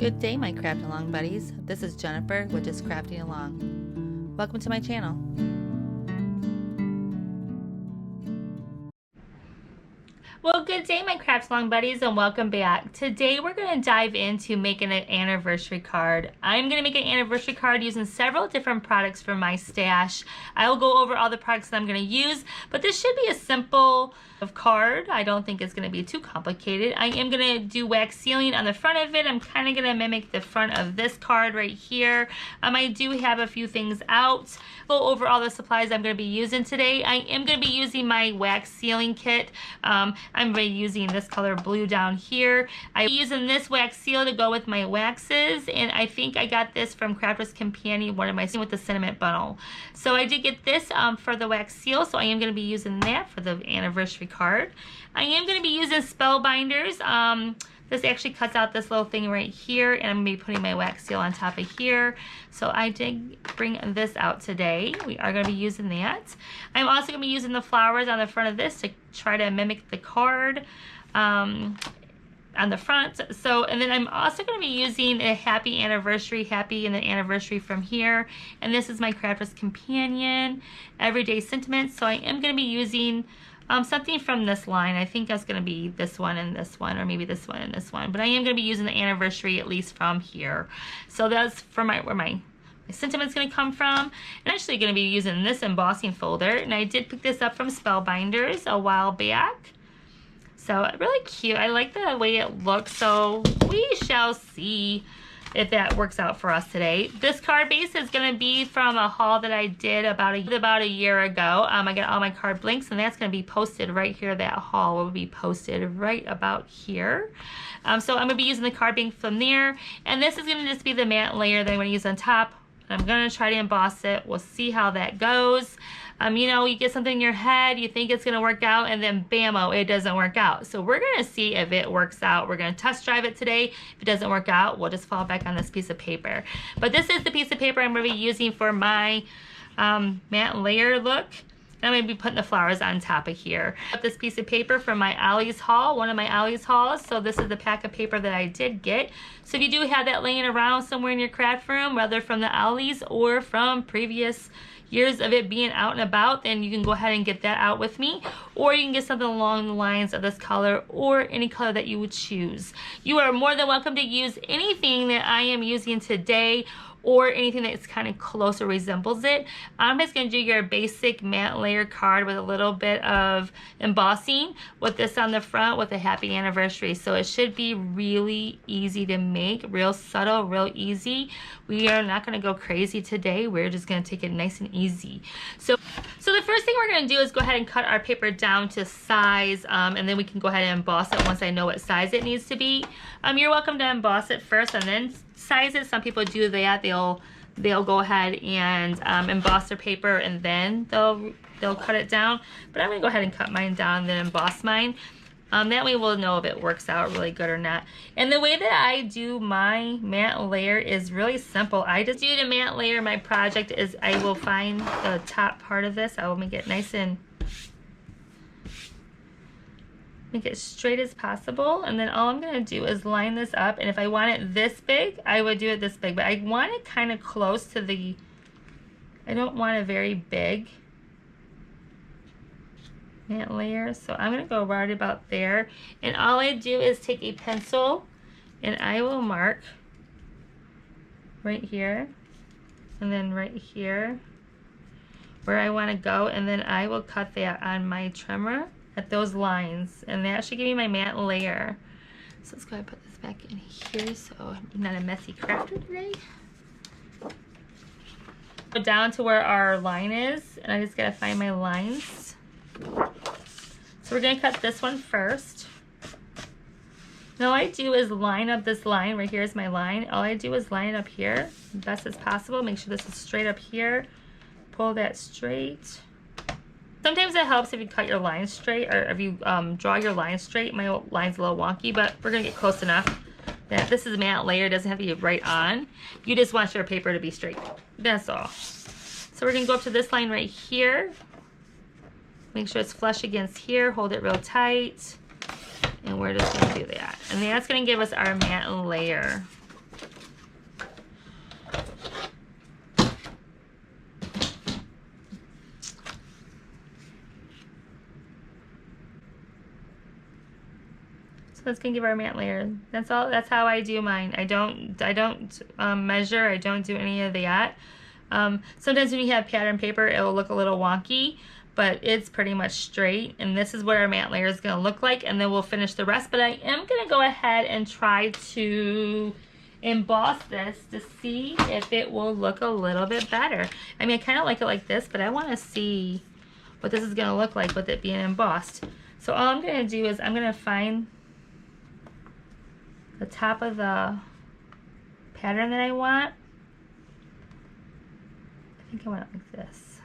Good day, my craft along buddies. This is Jennifer with Just Crafting Along. Welcome to my channel. Well, good day, my craft along buddies, and welcome back. Today we're going to dive into making an anniversary card. I'm going to make an anniversary card using several different products from my stash. I will go over all the products that I'm going to use, but this should be a simple card. I don't think it's going to be too complicated. I am going to do wax sealing on the front of it. I'm kind of going to mimic the front of this card right here. I do have a few things out. Go over all the supplies I'm going to be using today. I am going to be using my wax sealing kit. I'm going to be using this color blue down here. I'm using this wax seal to go with my waxes, and I think I got this from Crafter's Companion, one of my with the cinnamon funnel. So I did get this for the wax seal, so I am going to be using that for the anniversary card. I am going to be using Spellbinders. This actually cuts out this little thing right here, and I'm going to be putting my wax seal on top of here. So I did bring this out today. We are going to be using that. I'm also going to be using the flowers on the front of this to try to mimic the card on the front. So, and then I'm also going to be using a happy anniversary, happy and the anniversary from here. And this is my Crafter's Companion Everyday Sentiments. So I am going to be using something from this line. I think that's going to be this one and this one, or maybe this one and this one. But I am going to be using the anniversary at least from here. So that's for where my sentiment's going to come from. I'm actually going to be using this embossing folder, and I did pick this up from Spellbinders a while back. So really cute. I like the way it looks. So we shall see if that works out for us today. This card base is going to be from a haul that I did about a year ago. I got all my card blanks, and that's going to be posted right here. That haul will be posted right about here. So I'm going to be using the card bank from there, and this is going to just be the matte layer that I'm going to use on top. I'm going to try to emboss it. We'll see how that goes. You know, you get something in your head, you think it's going to work out, and then bam-o, it doesn't work out. So we're going to see if it works out. We're going to test drive it today. If it doesn't work out, we'll just fall back on this piece of paper. But this is the piece of paper I'm going to be using for my matte layer look. I'm going to be putting the flowers on top of here. I got this piece of paper from my Ollies haul, one of my Ollies hauls. So this is the pack of paper that I did get. So if you do have that laying around somewhere in your craft room, whether from the Ollies or from previous years of it being out and about, then you can go ahead and get that out with me, or you can get something along the lines of this color or any color that you would choose. You are more than welcome to use anything that I am using today, or anything that's kind of close or resembles it. I'm just going to do your basic matte layer card with a little bit of embossing with this on the front with a happy anniversary. So it should be really easy to make, real subtle, real easy. We are not going to go crazy today. We're just going to take it nice and easy. So the first thing we're going to do is go ahead and cut our paper down to size, and then we can go ahead and emboss it once I know what size it needs to be. You're welcome to emboss it first and then size it. Some people do that. They'll go ahead and emboss their paper and then they'll cut it down. But I'm gonna go ahead and cut mine down and then emboss mine. That way we'll know if it works out really good or not. And the way that I do my matte layer is really simple. I just do the matte layer. My project is I will find the top part of this. I will make it nice and make it straight as possible, and then all I'm going to do is line this up. And if I want it this big, I would do it this big, but I want it kind of close to the, I don't want a very big matte layer, so I'm going to go right about there. And all I do is take a pencil and I will mark right here and then right here where I want to go, and then I will cut that on my trimmer at those lines, and that should give me my matte layer. So let's go ahead and put this back in here so I'm not a messy crafter today. Go down to where our line is, and I just gotta find my lines. So we're gonna cut this one first. And all I do is line up this line. Right here is my line. All I do is line it up here as best as possible. Make sure this is straight up here. Pull that straight. Sometimes it helps if you cut your lines straight, or if you draw your lines straight. My line's a little wonky, but we're gonna get close enough that this is a matte layer. It doesn't have to be right on. You just want your paper to be straight. That's all. So we're gonna go up to this line right here. Make sure it's flush against here. Hold it real tight. And we're just gonna do that. And that's gonna give us our matte layer. let's gonna give our matte layer. That's all. That's how I do mine. I don't measure. I don't do any of that. Sometimes when you have pattern paper, it will look a little wonky, but it's pretty much straight. And this is what our matte layer is gonna look like, and then we'll finish the rest. But I am gonna go ahead and try to emboss this to see if it will look a little bit better. I mean, I kind of like it like this, but I want to see what this is gonna look like with it being embossed. So all I'm gonna do is I'm gonna find the top of the pattern that I want. I think I want it like this.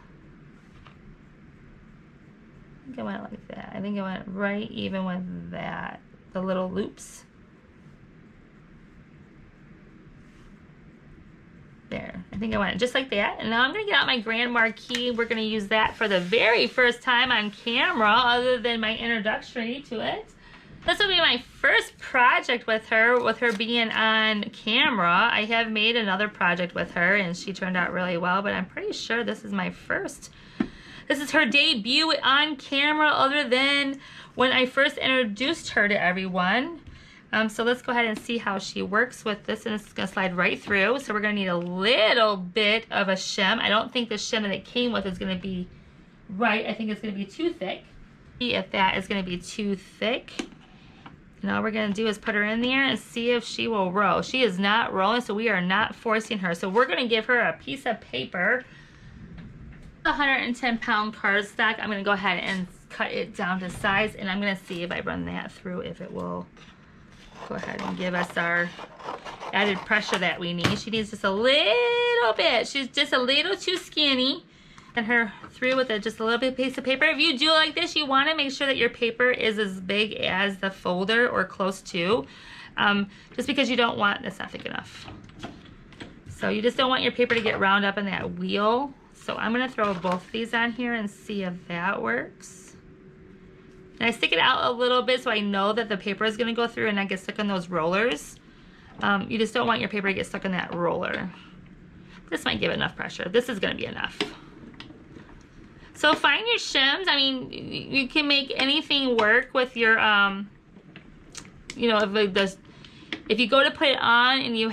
I think I want it like that. I think I want it right even with that, the little loops. There, I think I want it just like that. And now I'm gonna get out my Grand Marquise. We're gonna use that for the very first time on camera, other than my introductory to it. This will be my first project with her being on camera. I have made another project with her and she turned out really well, but I'm pretty sure this is my first. This is her debut on camera, other than when I first introduced her to everyone. So let's go ahead and see how she works with this, and it's gonna slide right through. So we're gonna need a little bit of a shim. I don't think the shim that it came with is gonna be right. I think it's gonna be too thick. See if that is gonna be too thick. And all we're gonna do is put her in there and see if she will roll. She is not rolling, so we are not forcing her. So we're gonna give her a piece of paper, 110-pound cardstock. I'm gonna go ahead and cut it down to size, and I'm gonna see if I run that through, if it will go ahead and give us our added pressure that we need. She needs just a little bit. She's just a little too skinny. And her through with just a little bit of piece of paper. If you do like this, you want to make sure that your paper is as big as the folder or close to, just because you don't want, that's not thick enough. So you just don't want your paper to get round up in that wheel. So I'm going to throw both of these on here and see if that works. And I stick it out a little bit so I know that the paper is going to go through and not get stuck in those rollers. You just don't want your paper to get stuck in that roller. This might give enough pressure. This is going to be enough. So find your shims. I mean, you can make anything work with your, you know, if you go to put it on and you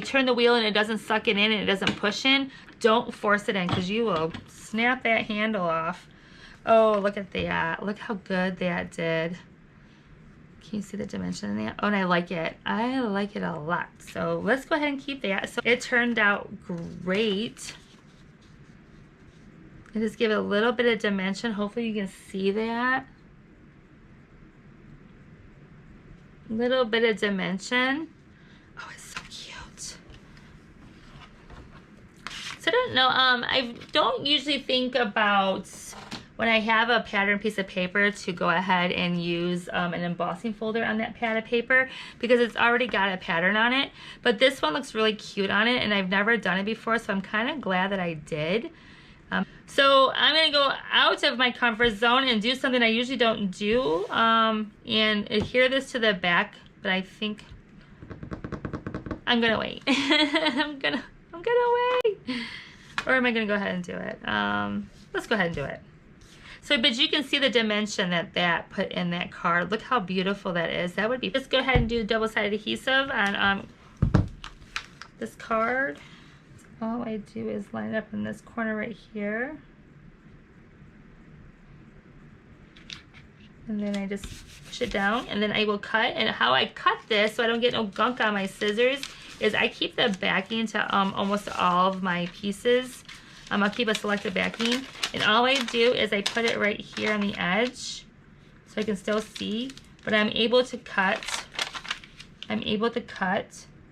turn the wheel and it doesn't suck it in and it doesn't push in, don't force it in, because you will snap that handle off. Oh, look at that. Look how good that did. Can you see the dimension in that? Oh, and I like it. I like it a lot. So let's go ahead and keep that. So it turned out great. I just give it a little bit of dimension. Hopefully you can see that. Little bit of dimension. Oh, it's so cute. So I don't know, I don't usually think about when I have a pattern piece of paper to go ahead and use an embossing folder on that pad of paper, because it's already got a pattern on it. But this one looks really cute on it, and I've never done it before, so I'm kind of glad that I did. So I'm going to go out of my comfort zone and do something I usually don't do, and adhere this to the back, but I think I'm going to wait. I'm gonna wait. Or am I going to go ahead and do it? Let's go ahead and do it. So, but you can see the dimension that put in that card. Look how beautiful that is. That would be, just go ahead and do double-sided adhesive on this card. All I do is line it up in this corner right here. And then I just push it down, and then I will cut. And how I cut this so I don't get no gunk on my scissors is I keep the backing to almost all of my pieces. I'll keep a selective backing, and all I do is I put it right here on the edge so I can still see, but I'm able to cut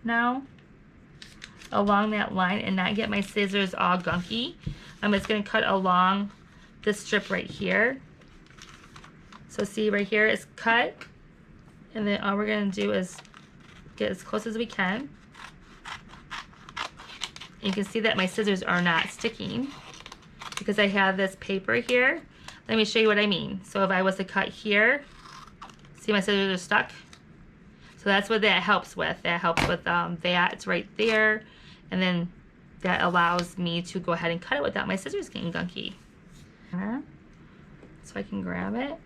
now along that line and not get my scissors all gunky. I'm just going to cut along this strip right here. So see, right here is cut, and then all we're going to do is get as close as we can. You can see that my scissors are not sticking because I have this paper here. Let me show you what I mean. So if I was to cut here, see my scissors are stuck? So that's what that helps with. That helps with that right there. And then that allows me to go ahead and cut it without my scissors getting gunky. So I can grab it.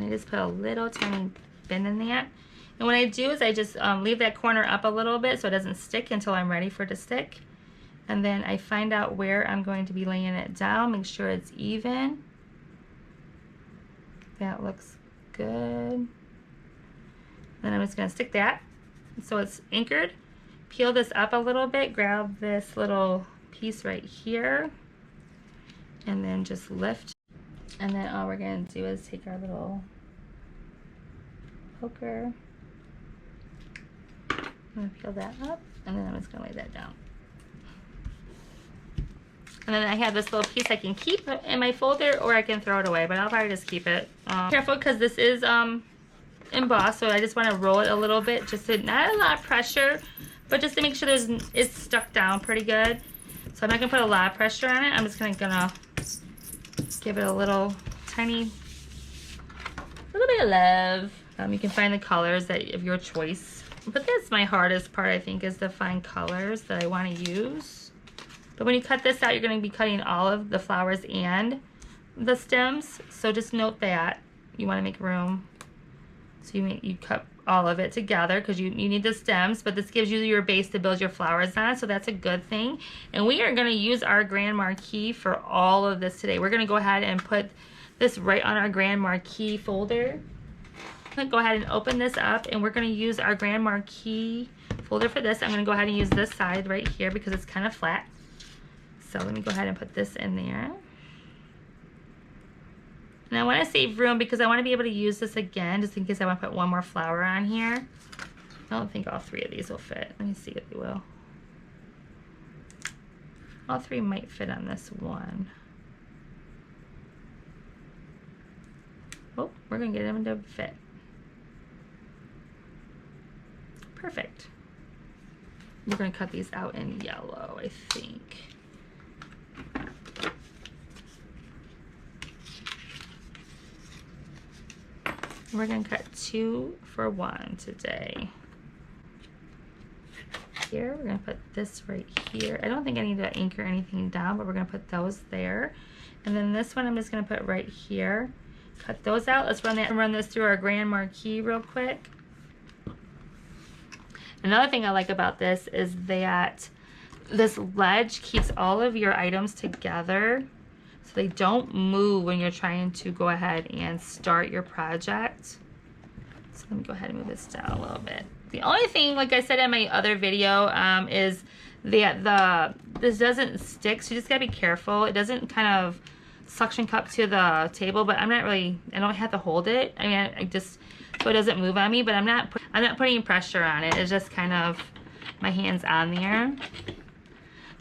I just put a little tiny bend in that. And what I do is I just leave that corner up a little bit so it doesn't stick until I'm ready for it to stick. And then I find out where I'm going to be laying it down, make sure it's even. That looks good. Then I'm just gonna stick that so it's anchored. Peel this up a little bit, grab this little piece right here, and then just lift. And then all we're gonna do is take our little poker, I'm gonna peel that up, and then I'm just gonna lay that down. And then I have this little piece I can keep in my folder, or I can throw it away, but I'll probably just keep it. Careful, because this is embossed, so I just want to roll it a little bit, just to, not a lot of pressure, but just to make sure it's stuck down pretty good. So I'm not gonna put a lot of pressure on it. I'm just gonna give it a little tiny, little bit of love. You can find the colors of your choice, but that's my hardest part, I think, is to find colors that I want to use. But when you cut this out, you're going to be cutting all of the flowers and the stems. So just note that you want to make room. So you cut all of it together because you need the stems, but this gives you your base to build your flowers on. So that's a good thing. And we are going to use our Grand Marquise for all of this today. We're going to go ahead and put this right on our Grand Marquise folder. I'm going to go ahead and open this up, and we're going to use our Grand Marquise folder for this. I'm going to go ahead and use this side right here because it's kind of flat. So let me go ahead and put this in there. And I want to save room because I want to be able to use this again, just in case I want to put one more flower on here. I don't think all three of these will fit. Let me see if they will. All three might fit on this one. Oh, we're going to get them to fit. Perfect. We're going to cut these out in yellow, I think. We're going to cut 2 for 1 today. Here, we're going to put this right here. I don't think I need to anchor anything down, but we're going to put those there. And then this one I'm just going to put right here. Cut those out. Let's run this through our Grand Marquise real quick. Another thing I like about this is that this ledge keeps all of your items together so they don't move when you're trying to go ahead and start your project. So let me go ahead and move this down a little bit. The only thing, like I said in my other video, is that this doesn't stick, so you just gotta be careful. It doesn't kind of suction cup to the table, but I don't have to hold it. I mean, I just, so it doesn't move on me, but I'm not putting pressure on it. It's just kind of my hands on there.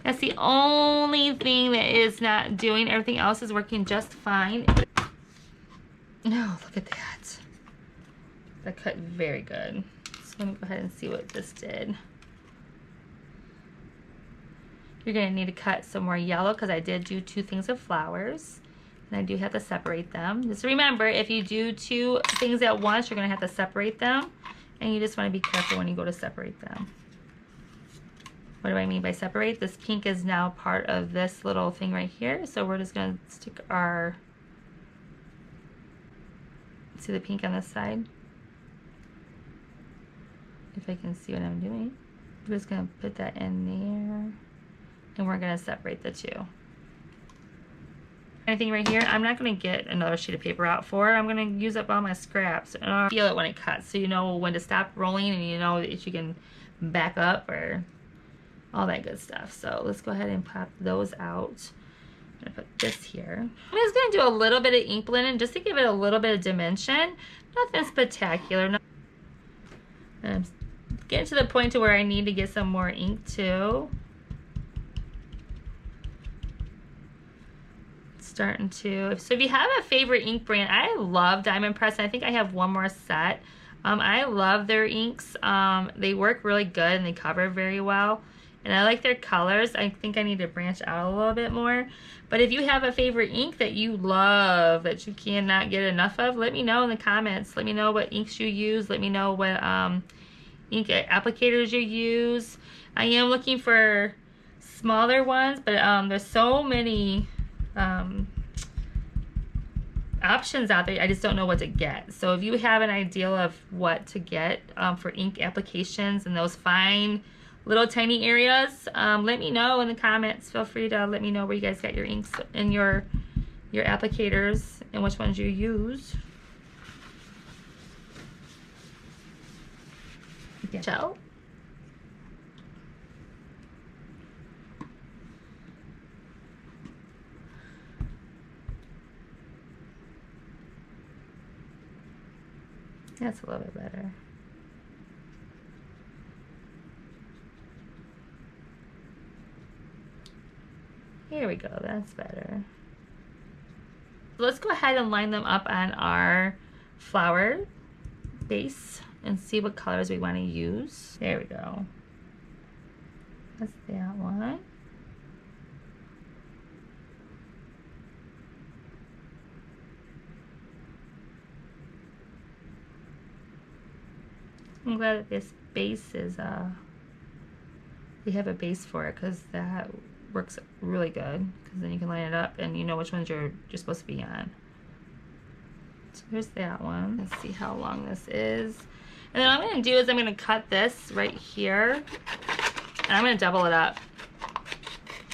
That's the only thing that is not doing. Everything else is working just fine. Oh, look at that. That cut very good. So let me go ahead and see what this did. You're going to need to cut some more yellow because I did do 2 things of flowers. And I do have to separate them. Just remember, if you do 2 things at once, you're going to have to separate them. And you just want to be careful when you go to separate them. What do I mean by separate? This pink is now part of this little thing right here. So we're just going to stick our, see the pink on this side? If I can see what I'm doing. We're just going to put that in there. And we're going to separate the 2. Anything right here, I'm not going to get another sheet of paper out for. I'm going to use up all my scraps. And I'll feel it when it cuts, so you know when to stop rolling, and you know if you can back up or all that good stuff. So let's go ahead and pop those out. I'm going to put this here. I'm just going to do a little bit of ink blending just to give it a little bit of dimension. Nothing spectacular. And I'm getting to the point to where I need to get some more ink too. Starting to, so if you have a favorite ink brand, I love Diamond Press. I think I have one more set. I love their inks. They work really good and they cover very well. And I like their colors. I think I need to branch out a little bit more. But if you have a favorite ink that you love, that you cannot get enough of, let me know in the comments. Let me know what inks you use. Let me know what ink applicators you use. I am looking for smaller ones, but there's so many options out there. I just don't know what to get. So if you have an idea of what to get for ink applications in those fine little tiny areas, let me know in the comments. Feel free to let me know where you guys got your inks and your applicators and which ones you use. Gel. That's a little bit better. Here we go, that's better. Let's go ahead and line them up on our flower base and see what colors we want to use. There we go. That's that one. I'm glad that this base is, we have a base for it, because that works really good, because then you can line it up and you know which ones you're supposed to be on. So there's that one. Let's see how long this is. And then what I'm going to do is I'm going to cut this right here, and I'm going to double it up.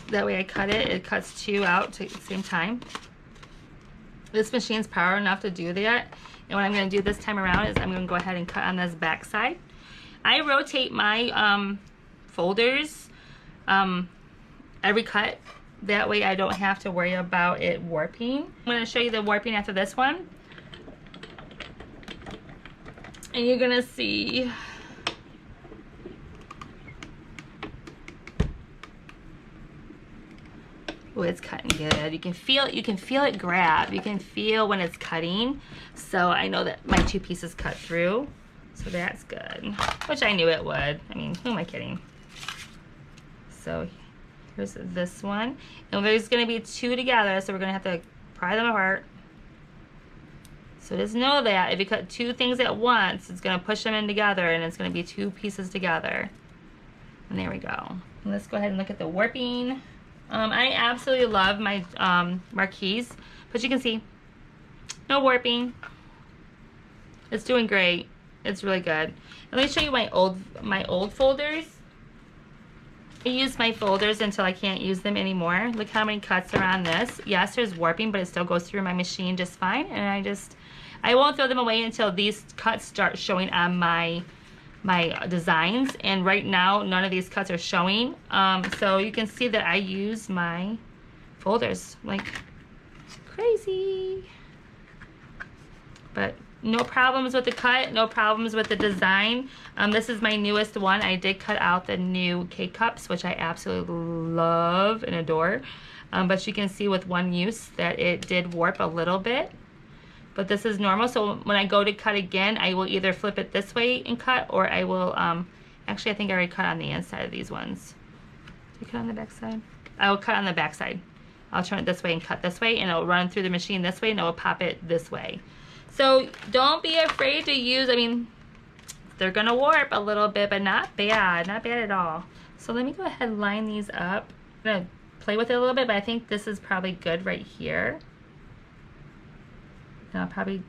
That way I cut it, it cuts two out at the same time. This machine's power enough to do that. And what I'm going to do this time around is I'm going to go ahead and cut on this back side. I rotate my folders every cut. That way I don't have to worry about it warping. I'm going to show you the warping after this one. And you're going to see oh, it's cutting good. You can feel it. You can feel it grab. You can feel when it's cutting. So I know that my two pieces cut through. So that's good. Which I knew it would. I mean, who am I kidding? So here's this one. And there's going to be two together. So we're going to have to pry them apart. So just know that if you cut two things at once, it's going to push them in together. And it's going to be two pieces together. And there we go. And let's go ahead and look at the warping. I absolutely love my Marquise, but you can see no warping. It's doing great. It's really good. And let me show you my old folders. I use my folders until I can't use them anymore. Look how many cuts are on this. Yes, there's warping, but it still goes through my machine just fine. And I won't throw them away until these cuts start showing on my designs, and right now none of these cuts are showing, so you can see that I use my folders like crazy, but no problems with the cut, no problems with the design. This is my newest one. I did cut out the new K-cups, which I absolutely love and adore, but you can see with one use that it did warp a little bit. But this is normal, so when I go to cut again, I will either flip it this way and cut, or I will, actually I think I already cut on the inside of these ones. Did you cut on the back side? I will cut on the back side. I'll turn it this way and cut this way, and it'll run through the machine this way, and it will pop it this way. So don't be afraid to use, I mean, they're gonna warp a little bit, but not bad at all. So let me go ahead and line these up. I'm gonna play with it a little bit, but I think this is probably good right here. And I'll probably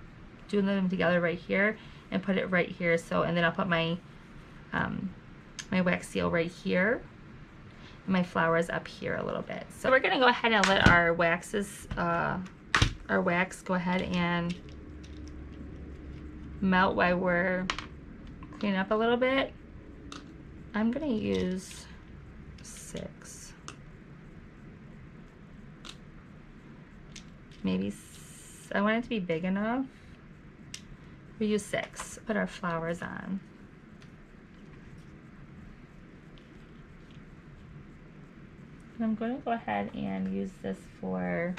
do them together right here and put it right here. So, and then I'll put my my wax seal right here, and my flowers up here a little bit. So we're gonna go ahead and let our wax go ahead and melt while we're cleaning up a little bit. I'm gonna use 6, maybe. I want it to be big enough. We use 6. Put our flowers on. And I'm going to go ahead and use this for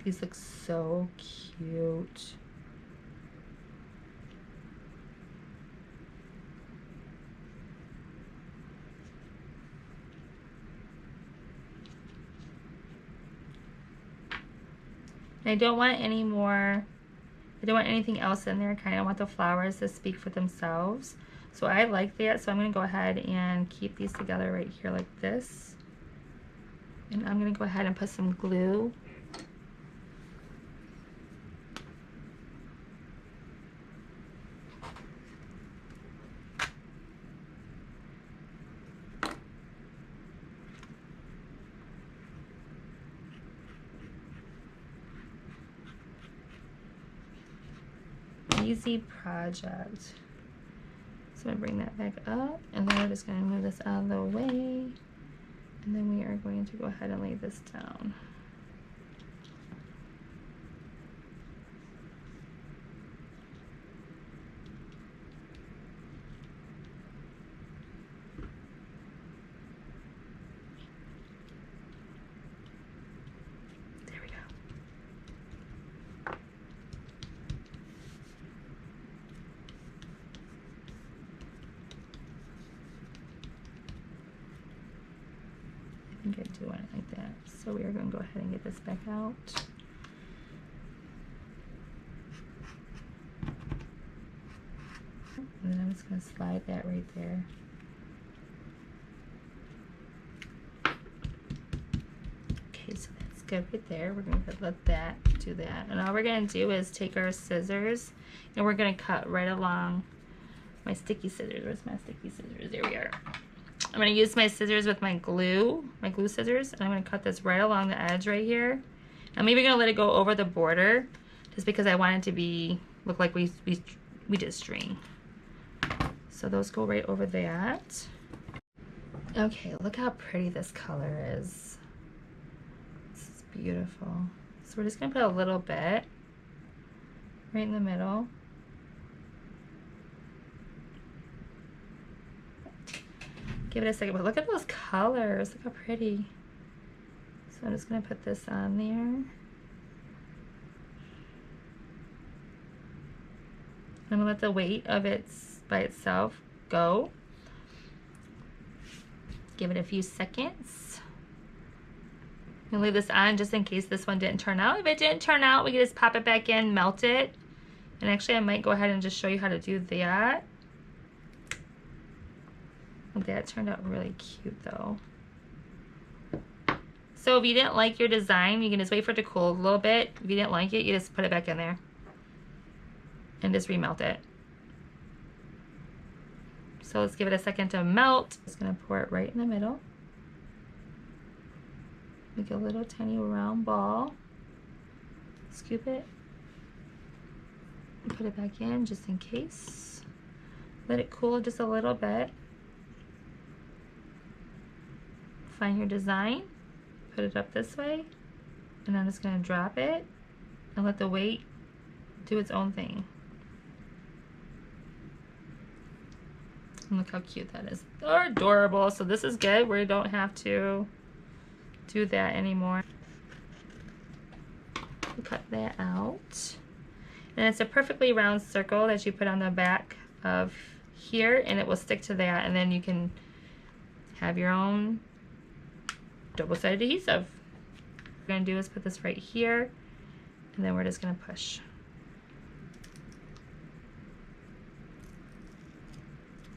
these look so cute. And I don't want any more, I don't want anything else in there. I kind of want the flowers to speak for themselves. So I like that, so I'm going to go ahead and keep these together right here like this. And I'm going to go ahead and put some glue. Easy project. So I'm going to bring that back up, and then we're just going to move this out of the way, and then we are going to go ahead and lay this down. There we go. I think I do want it like that. So we are going to go ahead and get this back out. And then I'm just going to slide that right there. Okay, so that's good right there. We're going to let that do that. And all we're going to do is take our scissors and we're going to cut right along my sticky scissors. Where's my sticky scissors? There we are. I'm going to use my scissors with my glue scissors, and I'm going to cut this right along the edge right here. I'm maybe going to let it go over the border just because I want it to be look like we did string. So those go right over that. Okay, look how pretty this color is. This is beautiful. So we're just going to put a little bit right in the middle. Give it a second, but look at those colors. Look how pretty. So I'm just going to put this on there. I'm going to let the weight of it by itself go. Give it a few seconds. I'm going to leave this on just in case this one didn't turn out. If it didn't turn out, we can just pop it back in, melt it. And actually I might go ahead and just show you how to do that. That turned out really cute though. So if you didn't like your design, you can just wait for it to cool a little bit. If you didn't like it, you just put it back in there and just remelt it. So let's give it a second to melt. Just gonna pour it right in the middle. Make a little tiny round ball. Scoop it. And put it back in just in case. Let it cool just a little bit. Find your design, put it up this way, and I'm just going to drop it and let the weight do its own thing. And look how cute that is. They're adorable. So this is good. We don't have to do that anymore. We'll cut that out. And it's a perfectly round circle that you put on the back of here, and it will stick to that, and then you can have your own double-sided adhesive. What we're going to do is put this right here, and then we're just going to push.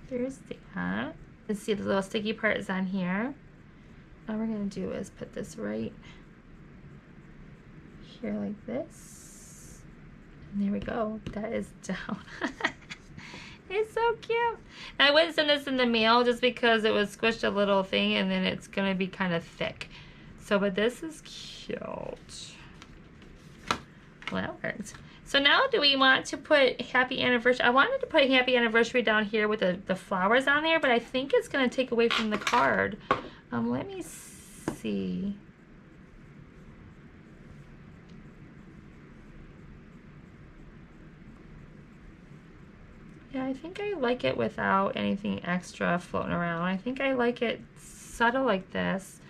There's that. Let's see, the little sticky part is on here. All we're going to do is put this right here like this. And there we go. That is down. It's so cute. I wouldn't send this in the mail just because it was squished a little thing and then it's going to be kind of thick. So, but this is cute. Well, that worked. So now do we want to put happy anniversary? I wanted to put happy anniversary down here with the flowers on there, but I think it's going to take away from the card. Let me see. Yeah, I think I like it without anything extra floating around. I think I like it subtle like this.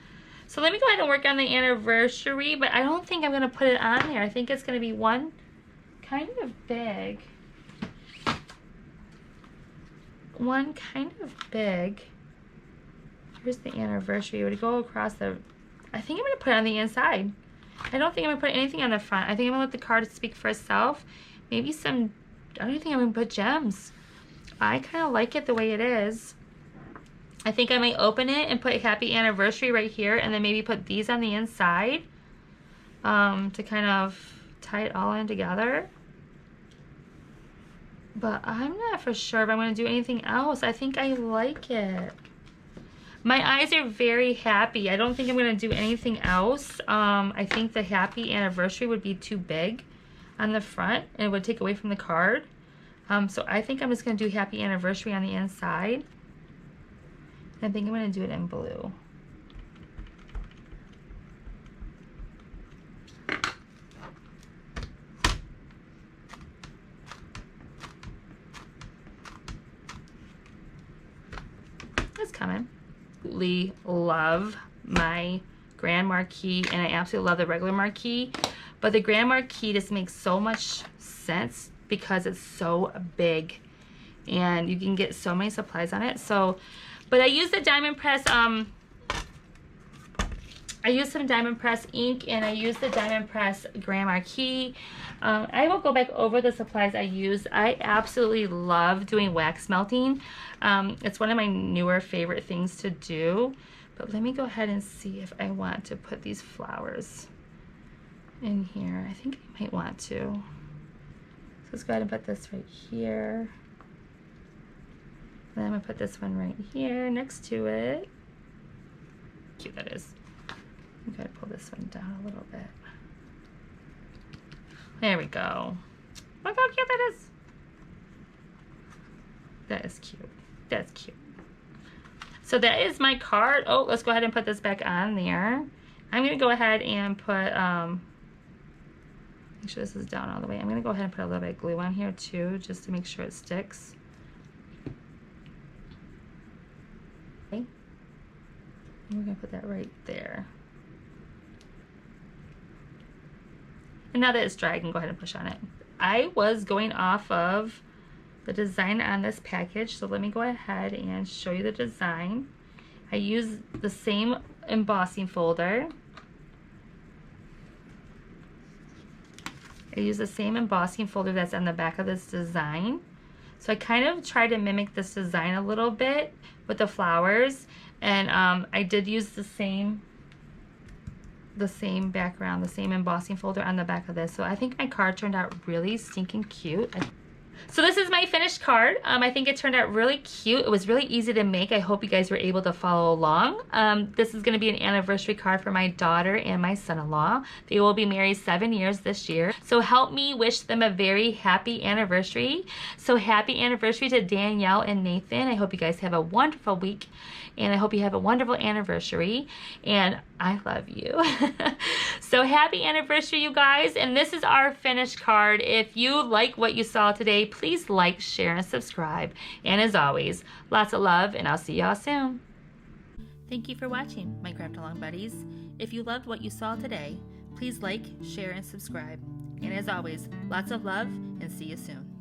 So let me go ahead and work on the anniversary, but I don't think I'm going to put it on there. I think it's going to be one kind of big. One kind of big. Here's the anniversary. It would go across the... I think I'm going to put it on the inside. I don't think I'm gonna put anything on the front. I think I'm gonna let the card speak for itself. Maybe some, I don't think I'm gonna put gems. I kind of like it the way it is. I think I might open it and put happy anniversary right here, and then maybe put these on the inside to kind of tie it all in together. But I'm not for sure if I'm gonna do anything else. I think I like it. My eyes are very happy. I don't think I'm gonna do anything else. I think the happy anniversary would be too big on the front and it would take away from the card. So I think I'm just gonna do happy anniversary on the inside. I think I'm gonna do it in blue. It's coming. Absolutely love my Grand Marquise, and I absolutely love the regular Marquise, but the Grand Marquise just makes so much sense because it's so big and you can get so many supplies on it. So, but I use the Diamond Press, I use some Diamond Press ink, and I use the Diamond Press Grand Marquise. I will go back over the supplies I use. I absolutely love doing wax melting. It's one of my newer favorite things to do. But let me go ahead and see if I want to put these flowers in here. I think I might want to. So let's go ahead and put this right here. And then I'm gonna put this one right here next to it. Cute that is. I'm gonna pull this one down a little bit. There we go. Look how cute that is. That is cute. That's cute. So that is my card. Oh, let's go ahead and put this back on there. I'm gonna go ahead and put, make sure this is down all the way. I'm gonna go ahead and put a little bit of glue on here too, just to make sure it sticks. Okay. And we're gonna put that right there. And now that it's dry, I can go ahead and push on it. I was going off of the design on this package, so let me go ahead and show you the design. I use the same embossing folder. I use the same embossing folder that's on the back of this design. So I kind of try to mimic this design a little bit with the flowers, and I did use the same background, the same embossing folder on the back of this. So I think my card turned out really stinking cute. So this is my finished card. I think it turned out really cute. It was really easy to make. I hope you guys were able to follow along. This is going to be an anniversary card for my daughter and my son-in-law. They will be married 7 years this year. So help me wish them a very happy anniversary. So happy anniversary to Danielle and Nathan. I hope you guys have a wonderful week, and I hope you have a wonderful anniversary, and I love you. So happy anniversary, you guys, and this is our finished card. If you like what you saw today, please like, share, and subscribe. And as always, lots of love, and I'll see y'all soon. Thank you for watching, my Craft Along buddies. If you loved what you saw today, please like, share, and subscribe. And as always, lots of love, and see you soon.